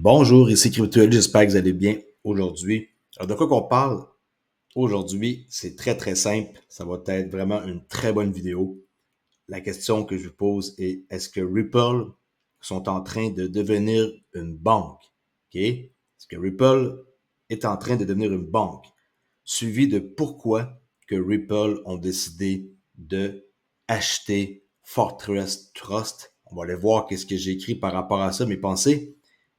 Bonjour, ici Cryptoali, j'espère que vous allez bien aujourd'hui. Alors, de quoi qu'on parle aujourd'hui, c'est très simple. Ça va être vraiment une très bonne vidéo. La question que je vous pose est, est-ce que Ripple sont en train de devenir une banque? OK? Est-ce que Ripple est en train de devenir une banque? Suivi de pourquoi que Ripple ont décidé de acheter Fortress Trust. On va aller voir qu'est-ce que j'ai écrit par rapport à ça, mes pensées.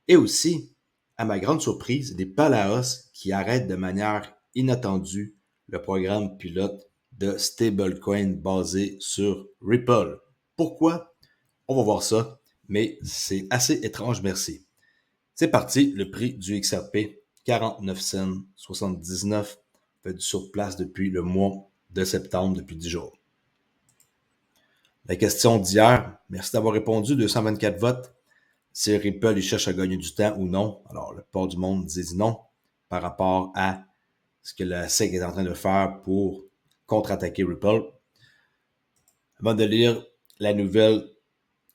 Et aussi, à ma grande surprise, des Palaos qui arrêtent de manière inattendue le programme pilote de stablecoin basé sur Ripple. Pourquoi? On va voir ça, mais c'est assez étrange, merci. C'est parti, le prix du XRP, 49 cents, 79, fait du surplace depuis le mois de septembre, depuis 10 jours. La question d'hier, merci d'avoir répondu, 224 votes. Si Ripple il cherche à gagner du temps ou non. Alors, le port du monde dit non par rapport à ce que la SEC est en train de faire pour contre-attaquer Ripple. Avant de lire la nouvelle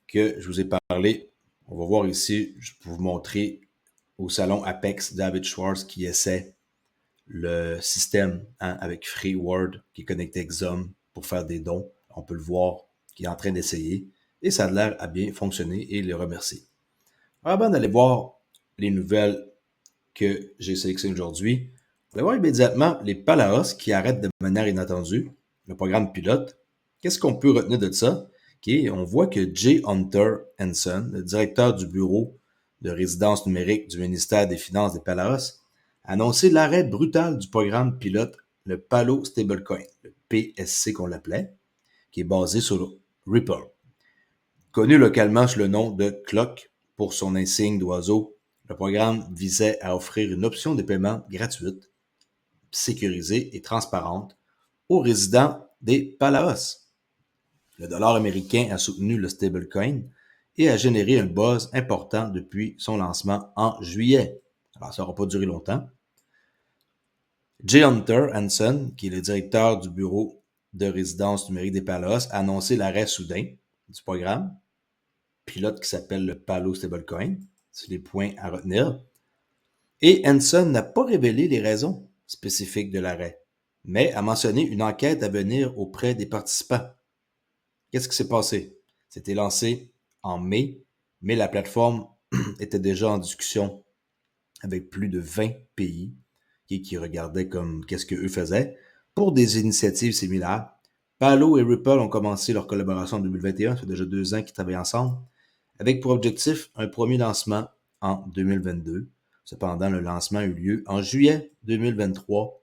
que je vous ai parlé, on va voir ici, je vais vous montrer au salon Apex, David Schwartz qui essaie le système avec FreeWord qui est connecté avec Zoom pour faire des dons. On peut le voir qui est en train d'essayer et ça a l'air à bien fonctionner et le remercier. Avant d'aller voir les nouvelles que j'ai sélectionnées aujourd'hui, on va voir immédiatement les Palaos qui arrêtent de manière inattendue le programme pilote. Qu'est-ce qu'on peut retenir de ça? Okay, on voit que Jay Hunter Hanson, le directeur du bureau de résidence numérique du ministère des Finances des Palaos, a annoncé l'arrêt brutal du programme pilote, le Palo Stablecoin, le PSC qu'on l'appelait, qui est basé sur Ripple. Connu localement sous le nom de Clock pour son insigne d'oiseau, le programme visait à offrir une option de paiement gratuite, sécurisée et transparente aux résidents des Palaos. Le dollar américain a soutenu le stablecoin et a généré un buzz important depuis son lancement en juillet. Alors, ça n'aura pas duré longtemps. Jay Hunter Hanson, qui est le directeur du bureau de résidence numérique des Palaos, a annoncé l'arrêt soudain du programme pilote qui s'appelle le Palo Stablecoin. C'est les points à retenir. Et Hanson n'a pas révélé les raisons spécifiques de l'arrêt, mais a mentionné une enquête à venir auprès des participants. Qu'est-ce qui s'est passé? C'était lancé en mai, mais la plateforme était déjà en discussion avec plus de 20 pays qui regardaient comme qu'est-ce qu'eux faisaient pour des initiatives similaires. Palo et Ripple ont commencé leur collaboration en 2021, ça fait déjà 2 ans qu'ils travaillent ensemble, avec pour objectif un premier lancement en 2022. Cependant, le lancement a eu lieu en juillet 2023,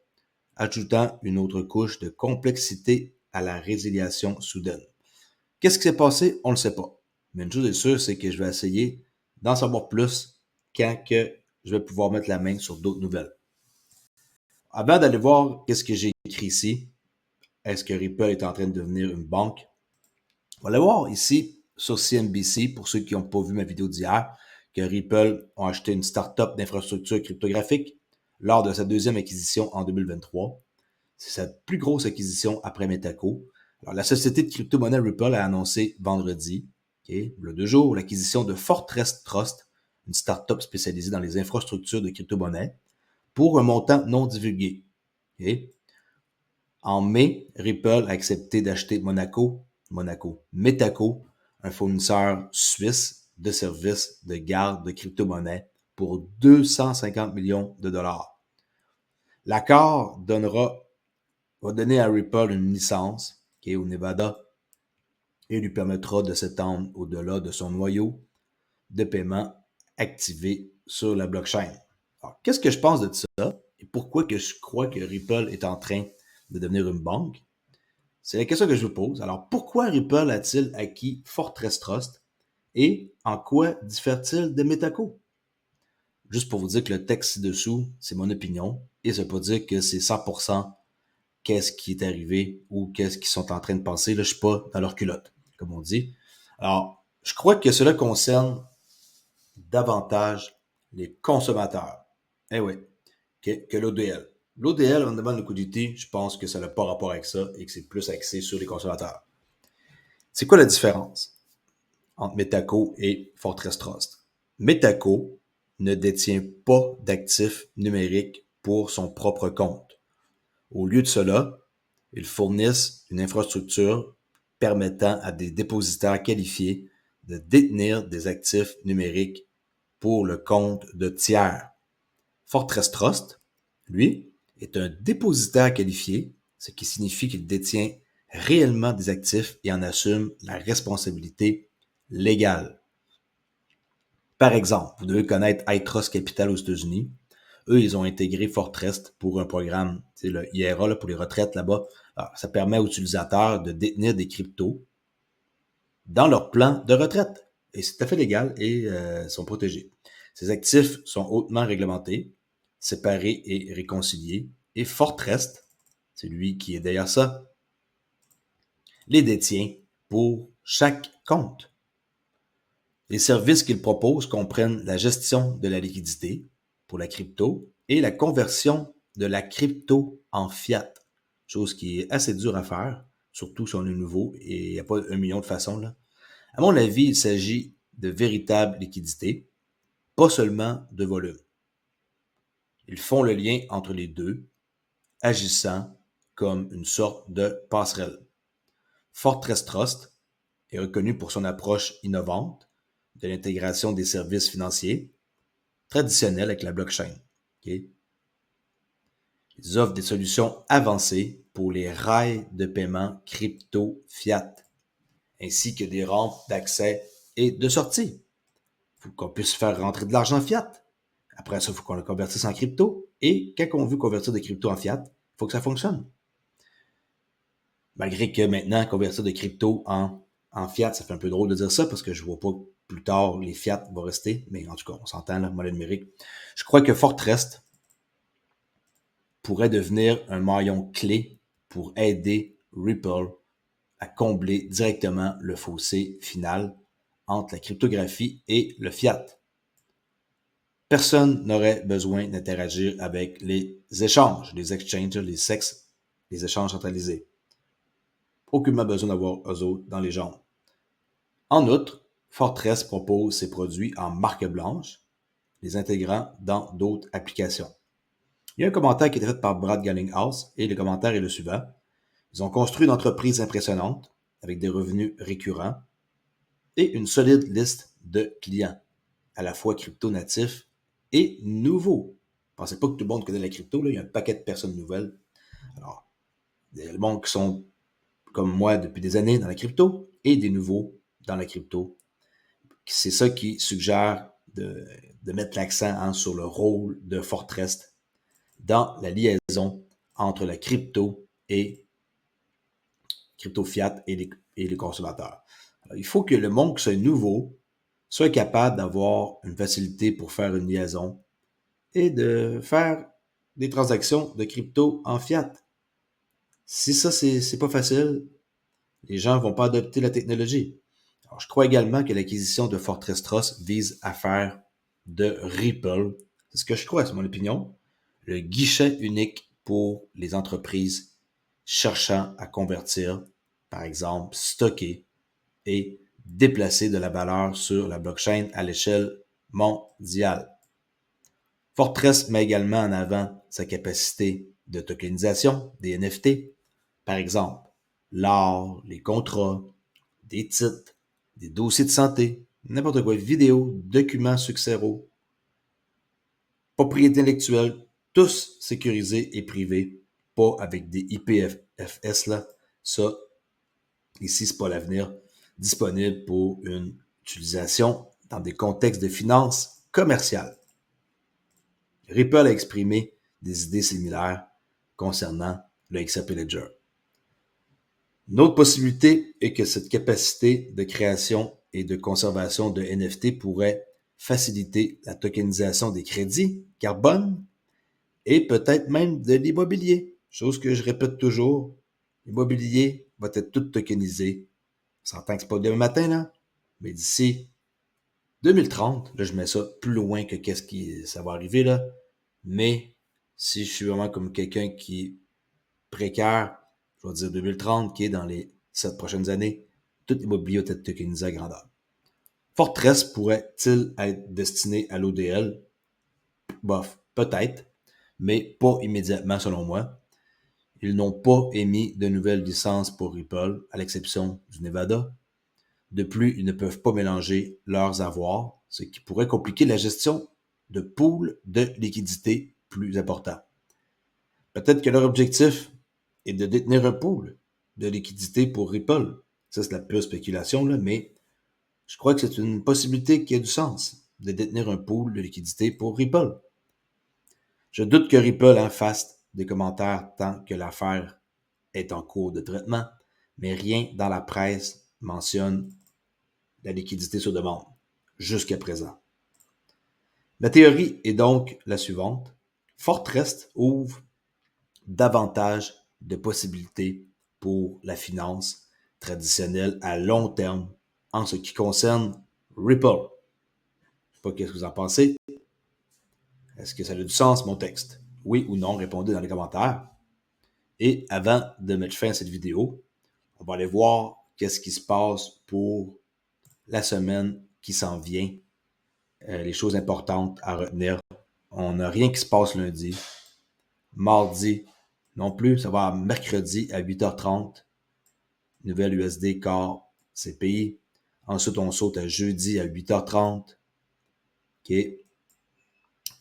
ajoutant une autre couche de complexité à la résiliation soudaine. Qu'est-ce qui s'est passé? On ne le sait pas. Mais une chose est sûre, c'est que je vais essayer d'en savoir plus quand que je vais pouvoir mettre la main sur d'autres nouvelles. Avant d'aller voir qu'est-ce que j'ai écrit ici, est-ce que Ripple est en train de devenir une banque? On va aller voir ici sur CNBC, pour ceux qui n'ont pas vu ma vidéo d'hier, que Ripple a acheté une start-up d'infrastructure cryptographique lors de sa deuxième acquisition en 2023. C'est sa plus grosse acquisition après Metaco. Alors, la société de crypto-monnaie Ripple a annoncé vendredi, il y a 2 jours, l'acquisition de Fortress Trust, une start-up spécialisée dans les infrastructures de crypto-monnaie, pour un montant non divulgué. En mai, Ripple a accepté d'acheter Metaco, un fournisseur suisse de services de garde de crypto-monnaie pour 250 millions de dollars. L'accord va donner à Ripple une licence au Nevada et lui permettra de s'étendre au-delà de son noyau de paiement activé sur la blockchain. Alors, qu'est-ce que je pense de ça et pourquoi que je crois que Ripple est en train de devenir une banque? C'est la question que je vous pose. Alors, pourquoi Ripple a-t-il acquis Fortress Trust et en quoi diffère-t-il de Metaco? Juste pour vous dire que le texte ci-dessous, c'est mon opinion et ça ne veut pas dire que c'est 100% qu'est-ce qui est arrivé ou qu'est-ce qu'ils sont en train de penser. Là, je ne suis pas dans leur culotte, comme on dit. Alors, je crois que cela concerne davantage les consommateurs. Eh oui, que l'ODL. L'ODL, on demande liquidité, je pense que ça n'a pas rapport avec ça et que c'est plus axé sur les consommateurs. C'est quoi la différence entre Metaco et Fortress Trust? Metaco, ne détient pas d'actifs numériques pour son propre compte. Au lieu de cela, ils fournissent une infrastructure permettant à des dépositaires qualifiés de détenir des actifs numériques pour le compte de tiers. Fortress Trust, lui, est un dépositaire qualifié, ce qui signifie qu'il détient réellement des actifs et en assume la responsabilité légale. Par exemple, vous devez connaître iTrust Capital aux États-Unis. Eux, ils ont intégré Fortress pour un programme, c'est le IRA là, pour les retraites là-bas. Alors, ça permet aux utilisateurs de détenir des cryptos dans leur plan de retraite. Et c'est tout à fait légal et sont protégés. Ces actifs sont hautement réglementés, séparés et réconciliés. Et Fortress, c'est lui qui est derrière ça, les détient pour chaque compte. Les services qu'ils proposent comprennent la gestion de la liquidité pour la crypto et la conversion de la crypto en fiat, chose qui est assez dure à faire, surtout si on est nouveau et il n'y a pas 1 million de façons. Là. À mon avis, il s'agit de véritable liquidité, pas seulement de volume. Ils font le lien entre les deux, agissant comme une sorte de passerelle. Fortress Trust est reconnu pour son approche innovante de l'intégration des services financiers traditionnels avec la blockchain. Okay? Ils offrent des solutions avancées pour les rails de paiement crypto-fiat, ainsi que des rampes d'accès et de sortie. Il faut qu'on puisse faire rentrer de l'argent fiat. Après ça, il faut qu'on le convertisse en crypto. Et quand on veut convertir des cryptos en fiat, il faut que ça fonctionne. Malgré que maintenant, convertir des cryptos en fiat, ça fait un peu drôle de dire ça parce que je vois pas plus tard les fiat vont rester. Mais en tout cas, on s'entend là, monnaie numérique. Je crois que Fortress pourrait devenir un maillon clé pour aider Ripple à combler directement le fossé final entre la cryptographie et le fiat. Personne n'aurait besoin d'interagir avec les échanges, les exchanges, les SEX, les échanges centralisés. Aucunement besoin d'avoir eux autres dans les jambes. En outre, Fortress propose ses produits en marque blanche, les intégrant dans d'autres applications. Il y a un commentaire qui a été fait par Brad Gallinghouse et le commentaire est le suivant. Ils ont construit une entreprise impressionnante avec des revenus récurrents et une solide liste de clients, à la fois crypto-natifs et nouveaux. Pensez pas que tout le monde connaît la crypto, là, il y a un paquet de personnes nouvelles. Alors, des gens qui sont comme moi depuis des années dans la crypto et des nouveaux dans la crypto. C'est ça qui suggère de mettre l'accent sur le rôle de Fortress dans la liaison entre la crypto et crypto fiat et les consommateurs. Alors, il faut que le monde qui soit nouveau soit capable d'avoir une facilité pour faire une liaison et de faire des transactions de crypto en fiat. Si ça, c'est pas facile, les gens vont pas adopter la technologie. Alors, je crois également que l'acquisition de Fortress Trust vise à faire de Ripple, c'est ce que je crois, c'est mon opinion, le guichet unique pour les entreprises cherchant à convertir, par exemple, stocker et déplacer de la valeur sur la blockchain à l'échelle mondiale. Fortress met également en avant sa capacité de tokenisation des NFT, par exemple, l'art, les contrats, des titres, des dossiers de santé, n'importe quoi, vidéos, documents successoraux, propriété intellectuelle, tous sécurisés et privés, pas avec des IPFS là. Ça, ici, c'est pas l'avenir, disponible pour une utilisation dans des contextes de finances commerciales. Ripple a exprimé des idées similaires concernant le XRP Ledger. Une autre possibilité est que cette capacité de création et de conservation de NFT pourrait faciliter la tokenisation des crédits carbone et peut-être même de l'immobilier. Chose que je répète toujours, l'immobilier va être tout tokenisé. On s'entend que c'est pas demain matin, là, mais d'ici 2030, là, je mets ça plus loin que qu'est-ce qui ça va arriver, là. Mais si je suis vraiment comme quelqu'un qui est précaire, je vais dire 2030, qui est dans les 7 prochaines années, tout l'immobilier va être tokenisé à grandeur. Fortress pourrait-il être destiné à l'ODL bof, peut-être, mais pas immédiatement selon moi. Ils n'ont pas émis de nouvelles licences pour Ripple, à l'exception du Nevada. De plus, ils ne peuvent pas mélanger leurs avoirs, ce qui pourrait compliquer la gestion de pools de liquidités plus importants. Peut-être que leur objectif est de détenir un pool de liquidités pour Ripple. Ça, c'est la pure spéculation, là, mais je crois que c'est une possibilité qui a du sens, de détenir un pool de liquidités pour Ripple. Je doute que Ripple en fasse des commentaires tant que l'affaire est en cours de traitement, mais rien dans la presse mentionne la liquidité sur demande, jusqu'à présent. La théorie est donc la suivante. Fortrest ouvre davantage de possibilités pour la finance traditionnelle à long terme en ce qui concerne Ripple. Je ne sais pas qu'est-ce que vous en pensez. Est-ce que ça a du sens, mon texte? Oui ou non, répondez dans les commentaires. Et avant de mettre fin à cette vidéo, on va aller voir qu'est-ce qui se passe pour la semaine qui s'en vient. Les choses importantes à retenir. On n'a rien qui se passe lundi. Mardi non plus. Ça va à mercredi à 8h30. Nouvelle USD Core CPI. Ensuite, on saute à jeudi à 8h30. OK.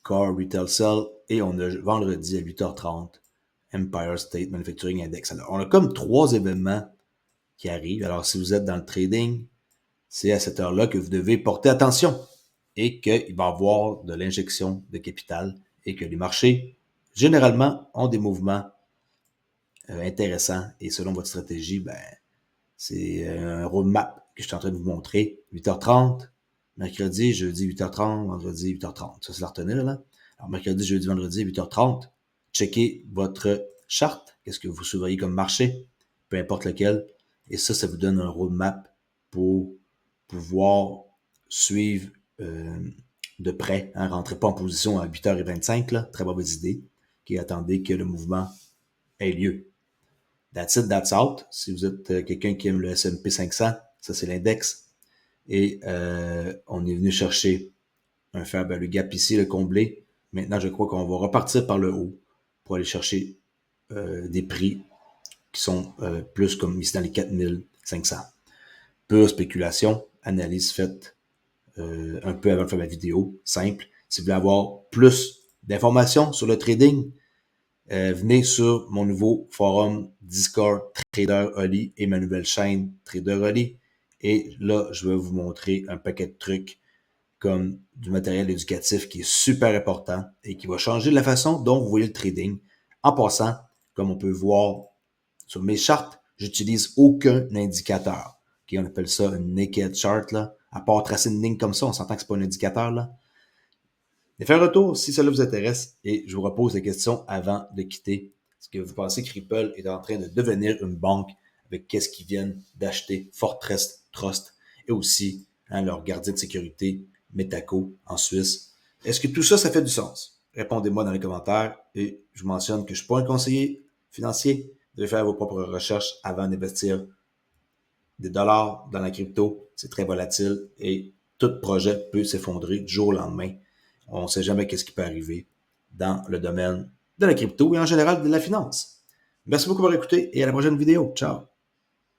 Core Retail Sell. Et on a vendredi à 8h30. Empire State Manufacturing Index. Alors, on a comme 3 événements qui arrivent. Alors, si vous êtes dans le trading, c'est à cette heure-là que vous devez porter attention et qu'il va y avoir de l'injection de capital et que les marchés, généralement, ont des mouvements intéressants. Et selon votre stratégie, ben, c'est un roadmap que je suis en train de vous montrer. 8h30, mercredi, jeudi, 8h30, vendredi, 8h30. Ça, c'est la retenir, là. Alors, mercredi, jeudi, vendredi, 8h30. Checkez votre charte. Qu'est-ce que vous surveillez comme marché, peu importe lequel. Et ça vous donne un roadmap pour pouvoir suivre de près. Hein, rentrez pas en position à 8h25, là, très mauvaise idée, qui attendez que le mouvement ait lieu. That's it, that's out. Si vous êtes quelqu'un qui aime le S&P 500, ça c'est l'index. Et on est venu chercher un fair value gap ici, le combler. Maintenant, je crois qu'on va repartir par le haut pour aller chercher des prix qui sont plus comme ici dans les 4500. Pure spéculation, analyse faite un peu avant de faire ma vidéo, simple. Si vous voulez avoir plus d'informations sur le trading, venez sur mon nouveau forum Discord Trader Oli et ma nouvelle chaîne Trader Oli. Et là, je vais vous montrer un paquet de trucs comme du matériel éducatif qui est super important et qui va changer la façon dont vous voyez le trading. En passant, comme on peut voir sur mes chartes, j'utilise aucun indicateur. Okay, on appelle ça une naked chart, là. À part tracer une ligne comme ça, on s'entend que c'est pas un indicateur, là. Et faites un retour si cela vous intéresse et je vous repose la question avant de quitter. Est-ce que vous pensez que Ripple est en train de devenir une banque avec qu'est-ce qu'ils viennent d'acheter Fortress Trust et aussi leur gardien de sécurité Metaco en Suisse? Est-ce que tout ça, ça fait du sens? Répondez-moi dans les commentaires et je vous mentionne que je ne suis pas un conseiller financier. Vous devez faire vos propres recherches avant d'investir des dollars dans la crypto. C'est très volatile et tout projet peut s'effondrer du jour au lendemain. On ne sait jamais qu'est-ce qui peut arriver dans le domaine de la crypto et en général de la finance. Merci beaucoup pour écouter et à la prochaine vidéo. Ciao!